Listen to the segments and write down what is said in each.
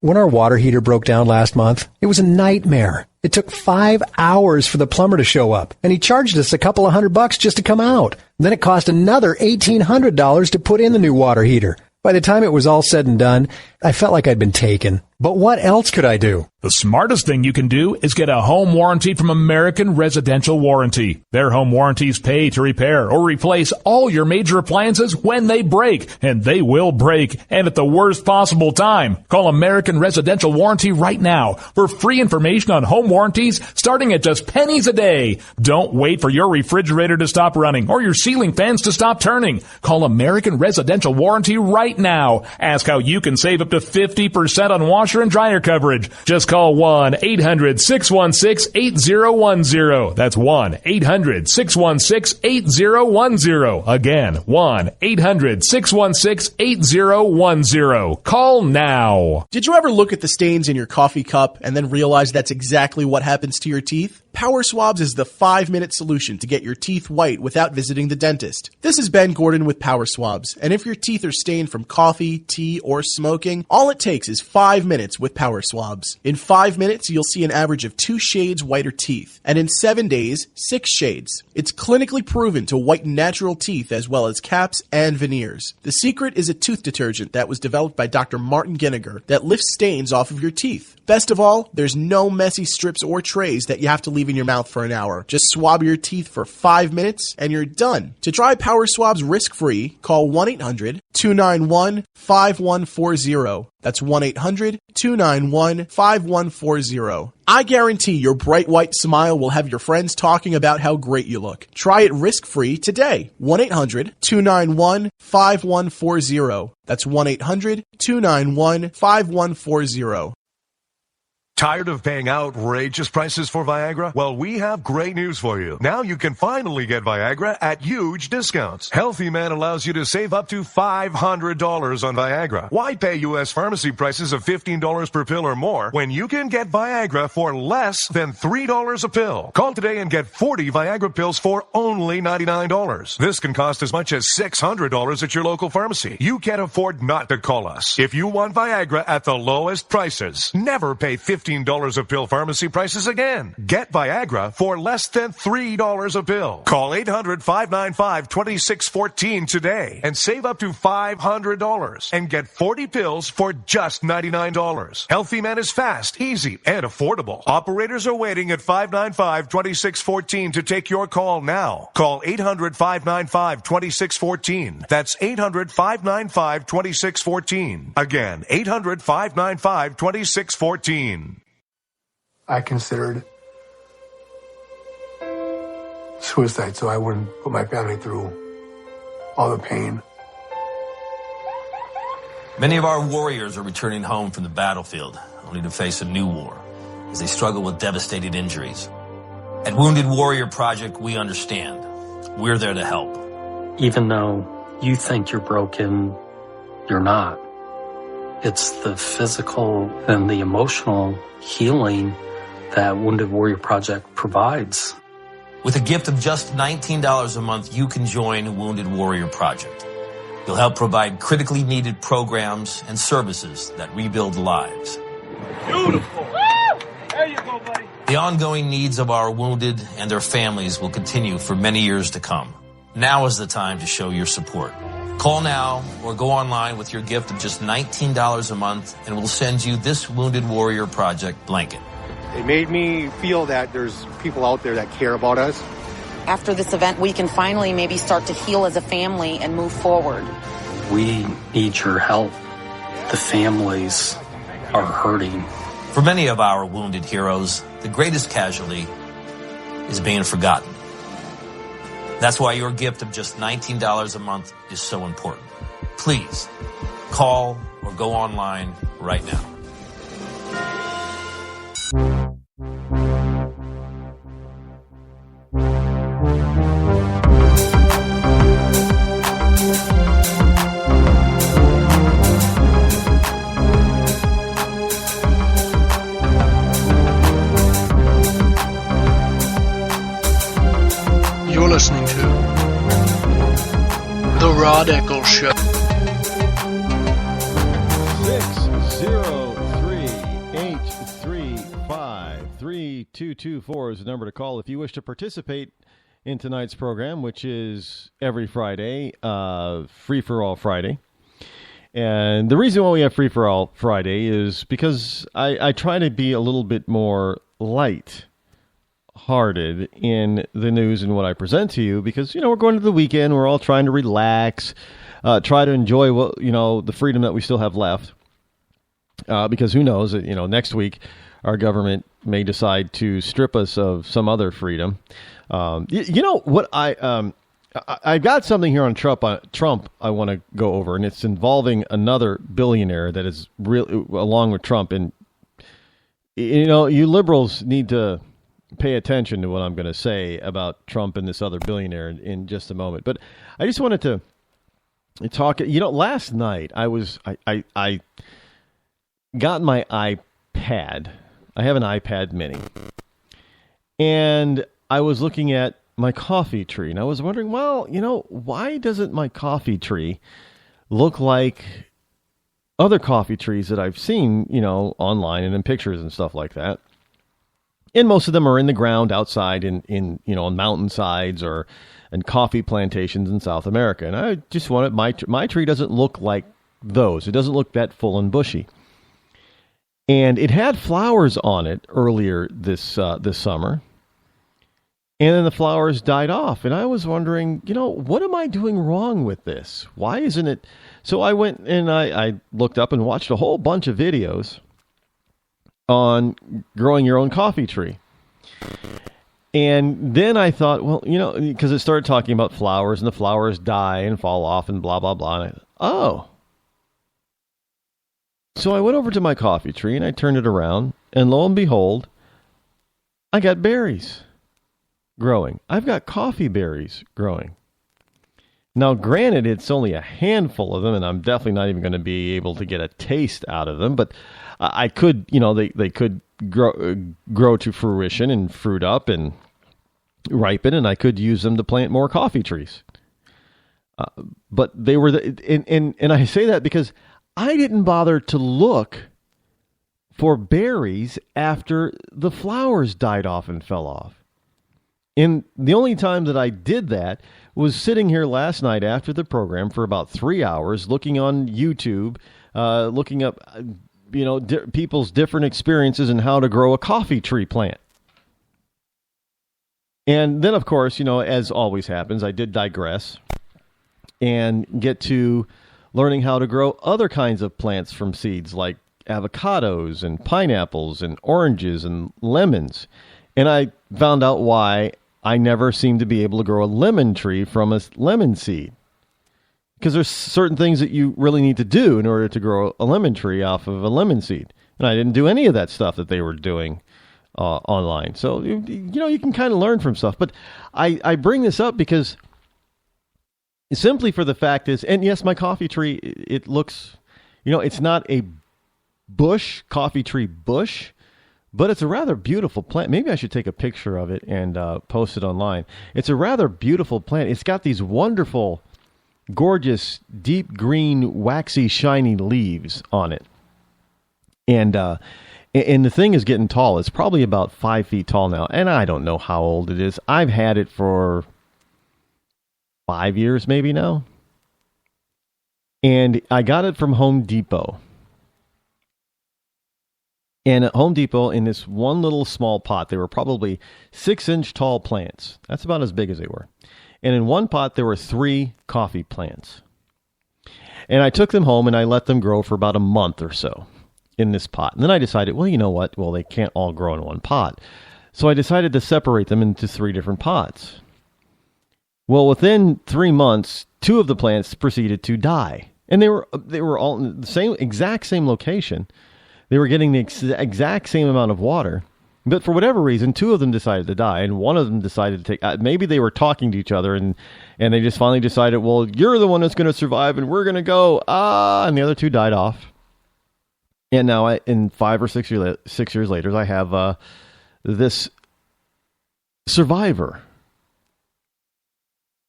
When our water heater broke down last month, it was a nightmare. It took 5 hours for the plumber to show up, and he charged us a couple of $100 just to come out. Then it cost another $1,800 to put in the new water heater. By the time it was all said and done, I felt like I'd been taken. But what else could I do? The smartest thing you can do is get a home warranty from American Residential Warranty. Their home warranties pay to repair or replace all your major appliances when they break, and they will break, and at the worst possible time. Call American Residential Warranty right now for free information on home warranties starting at just pennies a day. Don't wait for your refrigerator to stop running or your ceiling fans to stop turning. Call American Residential Warranty right now. Ask how you can save up to 50% on washer and dryer coverage. Just call 1-800-616-8010. That's 1-800-616-8010. Again, 1-800-616-8010. Call now. Did you ever look at the stains in your coffee cup and then realize that's exactly what happens to your teeth? Power Swabs is the 5-minute solution to get your teeth white without visiting the dentist. This is Ben Gordon with Power Swabs, and if your teeth are stained from coffee, tea, or smoking, all it takes is 5 minutes with Power Swabs. In 5 minutes, you'll see an average of 2 shades whiter teeth, and in 7 days, 6 shades. It's clinically proven to whiten natural teeth as well as caps and veneers. The secret is a tooth detergent that was developed by Dr. Martin Ginniger that lifts stains off of your teeth. Best of all, there's no messy strips or trays that you have to leave in your mouth for an hour. Just swab your teeth for 5 minutes and you're done. To try Power Swabs risk-free, call 1-800-291-5140. That's 1-800-291-5140. I guarantee your bright white smile will have your friends talking about how great you look. Try it risk-free today. 1-800-291-5140. That's 1-800-291-5140. Tired of paying outrageous prices for Viagra? Well, we have great news for you. Now you can finally get Viagra at huge discounts. Healthy Man allows you to save up to $500 on Viagra. Why pay U.S. pharmacy prices of $15 per pill or more when you can get Viagra for less than $3 a pill? Call today and get 40 Viagra pills for only $99. This can cost as much as $600 at your local pharmacy. You can't afford not to call us. If you want Viagra at the lowest prices, never pay $15 a pill pharmacy prices again. Get Viagra for less than $3 a pill. Call 800-595-2614 today and save up to $500 and get 40 pills for just $99. Healthy Man is fast, easy, and affordable. Operators are waiting at 595-2614 to take your call now. Call 800-595-2614. That's 800-595-2614. Again, 800-595-2614. I considered suicide so I wouldn't put my family through all the pain. Many of our warriors are returning home from the battlefield, only to face a new war as they struggle with devastating injuries. At Wounded Warrior Project, we understand. We're there to help. Even though you think you're broken, you're not. It's the physical and the emotional healing that Wounded Warrior Project provides. With a gift of just $19 a month, you can join Wounded Warrior Project. You'll help provide critically needed programs and services that rebuild lives. Beautiful. There you go, buddy. The ongoing needs of our wounded and their families will continue for many years to come. Now is the time to show your support. Call now or go online with your gift of just $19 a month and we'll send you this Wounded Warrior Project blanket. It made me feel that there's people out there that care about us. After this event, we can finally maybe start to heal as a family and move forward. We need your help. The families are hurting. For many of our wounded heroes, the greatest casualty is being forgotten. That's why your gift of just $19 a month is so important. Please call or go online right now. You're listening to The Rod Eccles Show. 603 3224 is the number to call if you wish to participate in tonight's program, which is every Friday, Free for All Friday. And the reason why we have Free for All Friday is because I try to be a little bit more light-hearted in the news and what I present to you, because, we're going to the weekend. We're all trying to relax, try to enjoy the freedom that we still have left. Because who knows, next week our government may decide to strip us of some other freedom. What I got something here on Trump I want to go over, and it's involving another billionaire that is real along with Trump. And you liberals need to pay attention to what I'm going to say about Trump and this other billionaire in just a moment. But I just wanted to talk. Last night I got my iPad. I have an iPad mini. And I was looking at my coffee tree, and I was wondering, why doesn't my coffee tree look like other coffee trees that I've seen, online and in pictures and stuff like that? And most of them are in the ground outside in on mountainsides or in coffee plantations in South America. And I just wanted my tree doesn't look like those. It doesn't look that full and bushy. And it had flowers on it earlier this summer. And then the flowers died off. And I was wondering, what am I doing wrong with this? Why isn't it? So I went and I looked up and watched a whole bunch of videos on growing your own coffee tree. And then I thought, because it started talking about flowers, and the flowers die and fall off and blah, blah, blah. And I thought, oh. So I went over to my coffee tree and I turned it around, and lo and behold, I got berries growing. I've got coffee berries growing. Now, granted, it's only a handful of them, and I'm definitely not even going to be able to get a taste out of them, but I could, they could grow to fruition and fruit up and ripen, and I could use them to plant more coffee trees. But they were, and I say that because I didn't bother to look for berries after the flowers died off and fell off. And the only time that I did that was sitting here last night after the program for about 3 hours, looking on YouTube, looking up, people's different experiences and how to grow a coffee tree plant. And then, of course, as always happens, I did digress and get to learning how to grow other kinds of plants from seeds, like avocados and pineapples and oranges and lemons. And I found out why I never seem to be able to grow a lemon tree from a lemon seed. Because there's certain things that you really need to do in order to grow a lemon tree off of a lemon seed. And I didn't do any of that stuff that they were doing online. So, you can kind of learn from stuff. But I bring this up because simply for the fact is, and yes, my coffee tree, it looks, it's not a coffee tree bush, but it's a rather beautiful plant. Maybe I should take a picture of it and post it online. It's a rather beautiful plant. It's got these wonderful, gorgeous, deep green, waxy, shiny leaves on it. And the thing is getting tall. It's probably about 5 feet tall now. And I don't know how old it is. I've had it for 5 years maybe now. And I got it from Home Depot. And at Home Depot, in this one little small pot, they were probably 6-inch tall plants. That's about as big as they were. And in one pot, there were 3 coffee plants. And I took them home and I let them grow for about a month or so in this pot. And then I decided, well, you know what? Well, they can't all grow in one pot. So I decided to separate them into 3 different pots. Well, within 3 months, 2 of the plants proceeded to die. And they were all in the exact same location. They were getting the exact same amount of water. But for whatever reason, 2 of them decided to die. And one of them decided to take... maybe they were talking to each other and they just finally decided, well, you're the one that's going to survive and we're going to go. And the other 2 died off. And now, in 5 or 6 years later, I have this survivor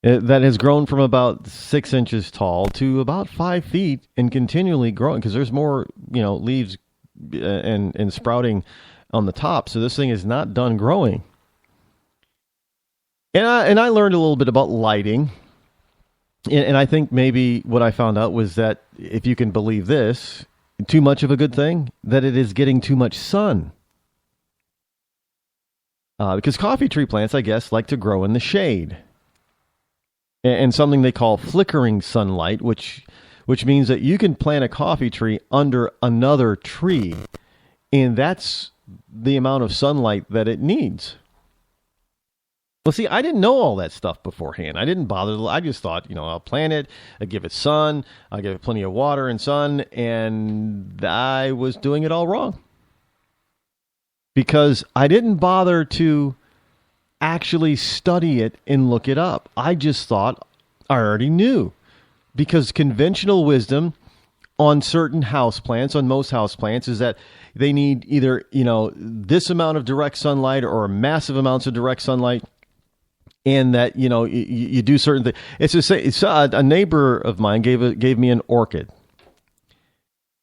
that has grown from about 6 inches tall to about 5 feet and continually growing because there's more, leaves and sprouting on the top, so this thing is not done growing. And I learned a little bit about lighting, and I think maybe what I found out was that, if you can believe this, too much of a good thing, that it is getting too much sun. Because coffee tree plants, I guess, like to grow in the shade. And something they call flickering sunlight, which means that you can plant a coffee tree under another tree, and that's the amount of sunlight that it needs. Well, see, I didn't know all that stuff beforehand. I didn't bother. I just thought, I'll plant it, I'll give it sun, I'll give it plenty of water and sun, and I was doing it all wrong. Because I didn't bother to actually study it and look it up. I just thought I already knew. Because conventional wisdom on certain houseplants, on most houseplants, is that they need either, this amount of direct sunlight or massive amounts of direct sunlight. And that, you do certain things. It's a neighbor of mine gave me an orchid.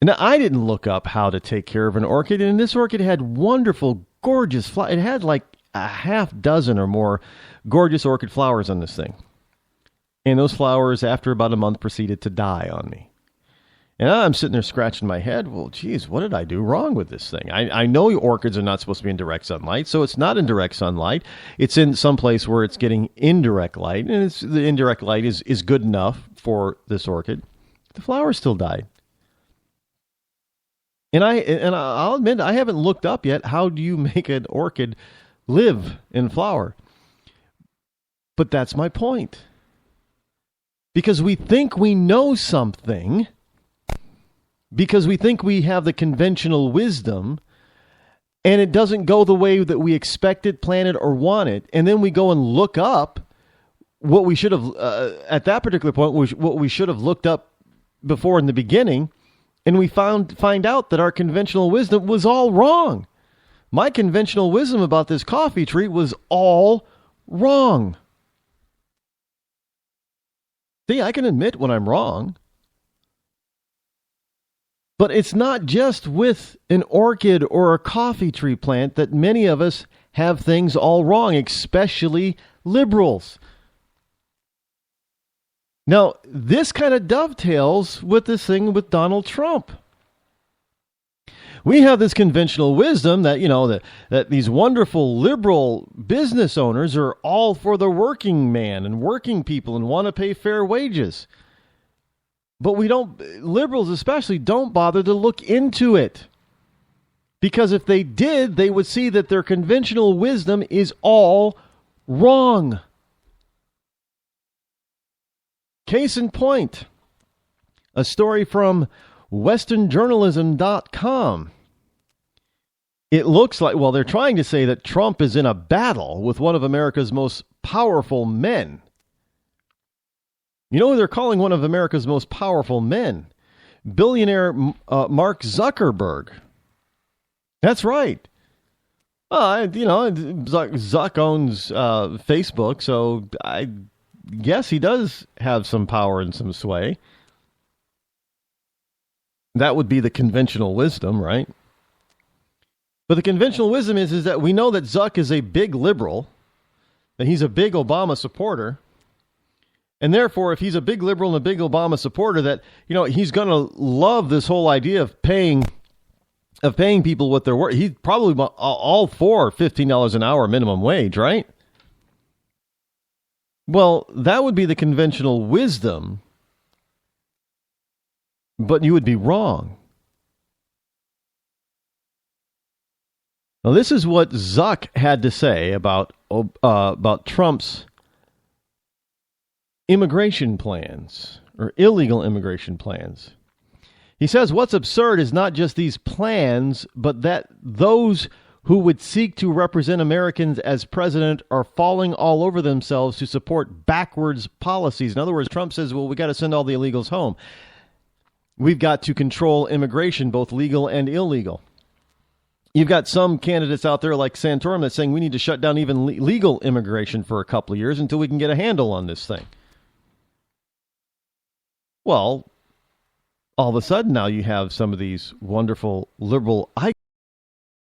Now, I didn't look up how to take care of an orchid, and this orchid had wonderful, gorgeous flowers. It had like a half dozen or more gorgeous orchid flowers on this thing. And those flowers, after about a month, proceeded to die on me. And I'm sitting there scratching my head. Well, geez, what did I do wrong with this thing? I know orchids are not supposed to be in direct sunlight, so it's not in direct sunlight. It's in some place where it's getting indirect light, and the indirect light is good enough for this orchid. The flower still died. And I'll admit, I haven't looked up yet, how do you make an orchid live and flower? But that's my point. Because we think we know something, because we think we have the conventional wisdom, and it doesn't go the way that we expected, planned, or wanted, and then we go and look up what we should have, at that particular point, what we should have looked up before in the beginning, and we find out that our conventional wisdom was all wrong. My conventional wisdom about this coffee tree was all wrong. See, I can admit when I'm wrong. But it's not just with an orchid or a coffee tree plant that many of us have things all wrong, especially liberals. Now, this kind of dovetails with this thing with Donald Trump. We have this conventional wisdom that, that these wonderful liberal business owners are all for the working man and working people and want to pay fair wages. But liberals especially don't bother to look into it. Because if they did, they would see that their conventional wisdom is all wrong. Case in point, a story from westernjournalism.com. It looks like, they're trying to say that Trump is in a battle with one of America's most powerful men. You know who they're calling one of America's most powerful men? Billionaire Mark Zuckerberg. That's right. Zuck owns Facebook, so I guess he does have some power and some sway. That would be the conventional wisdom, right? But the conventional wisdom is that we know that Zuck is a big liberal, that he's a big Obama supporter, and therefore, if he's a big liberal and a big Obama supporter, that he's going to love this whole idea of paying people what they're worth. He's probably all for $15 an hour minimum wage, right? Well, that would be the conventional wisdom, but you would be wrong. Now, this is what Zuck had to say about Trump's immigration plans, or illegal immigration plans. He says, what's absurd is not just these plans, but that those who would seek to represent Americans as president are falling all over themselves to support backwards policies. In other words, Trump says, we got to send all the illegals home. We've got to control immigration, both legal and illegal. You've got some candidates out there like Santorum that's saying we need to shut down even legal immigration for a couple of years until we can get a handle on this thing. Well, all of a sudden now you have some of these wonderful liberal icons